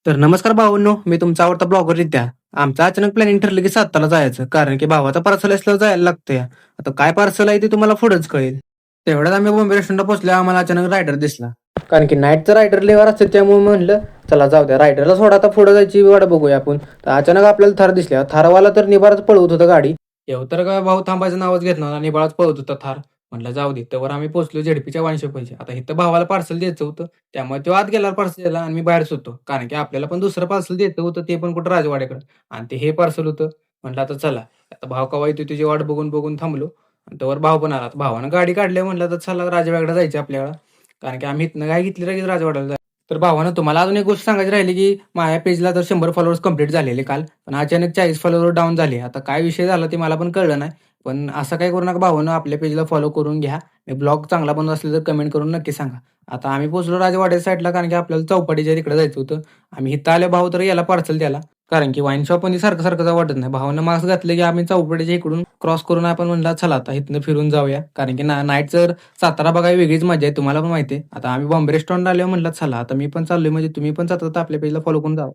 तर नमस्कार भावांनो, मी तुमचा आवडता ब्लॉगर रित्या. आमचं अचानक प्लॅनिंग ठरलं की सातारला जायचं, कारण की भावाचा पार्सल असल्यावर जायला लागतंय. आता काय पार्सल आहे ते तुम्हाला पुढंच कळेल. तेवढ्यात आम्ही बॉम्बे रेस्टॉरंटला पोहोचल्यावर आम्हाला अचानक रायडर दिसला. कारण की नाईटचा रायडर लेवर असते, त्यामुळे म्हणलं चला जाऊ द्या, रायडरला सोडा, आता पुढे जायची वाट बघूया आपण. तर अचानक आपल्याला थार दिसल्या. थारवाला तर निबारच पळवत होता गाडी. येऊ तर काय भाऊ थांबायचं नावच घेत नव्हता, निबाळच पळवत होता थार. म्हटलं जाऊ दे. तर आम्ही पोहोचलो झेडपीच्या 150. आता इथं भावाला पार्सल द्यायचं होतं. त्यामुळे तो आत गेला पार्सल द्यायला आणि मी बाहेरच होतो. कारण की आपल्याला पण दुसरं पार्सल द्यायचं होतं, ते पण कुठं राजवाड्याकडं आणि ते हे पार्सल होतं. म्हटलं आता चला, आता भाव केव्हा येतो त्याची वाट बघून थांबलो आणि तोवर भाव पण आला. भावानं गाडी काढली, म्हटलं तर चला राजवाड्याकडे जायचं आपल्याला. कारण की आम्ही इथनं काय घेतली लगेच राजवाड्याला जायचं. तर भावानं तुम्हाला अजून एक गोष्ट सांगायची राहिली, की माझ्या पेजला तर 100 फॉलोअर्स कंप्लीट झालेले काल. पण अचानक 40 फॉलोअर डाऊन झाले. आता काय विषय झाला ते मला पण कळलं नाही. पण असं काही करू नका भावानं, आपल्या पेजला फॉलो करून घ्या. मी ब्लॉग चांगला बनवत असला तर कमेंट करून नक्की सांगा. आता आम्ही पोहोचलो राजवाड्या साईडला, कारण की आपल्याला चौपाटीच्या तिकडे जायचं होतं. आम्ही इथं आले, भाऊ तर याला पार्सल द्यायला. कारण की वाईन शॉपमध्ये सारखं जावं वाटत नाही. भावानं मास्क घातले, की आम्ही चौपाटीच्या इकडून क्रॉस करून आपण म्हणला चला आता इथनं फिरून जाऊया. कारण की नाईटचं सातारा बघायला वेगळीच मजा आहे. तुम्हाला पण माहिती आहे. आता आम्ही बॉम्बे रेस्टॉरंट आल्यावर म्हणलं चला आता मी पण चाललोय, म्हणजे तुम्ही पण जाता आपल्या पेजला फॉलो करून जावा.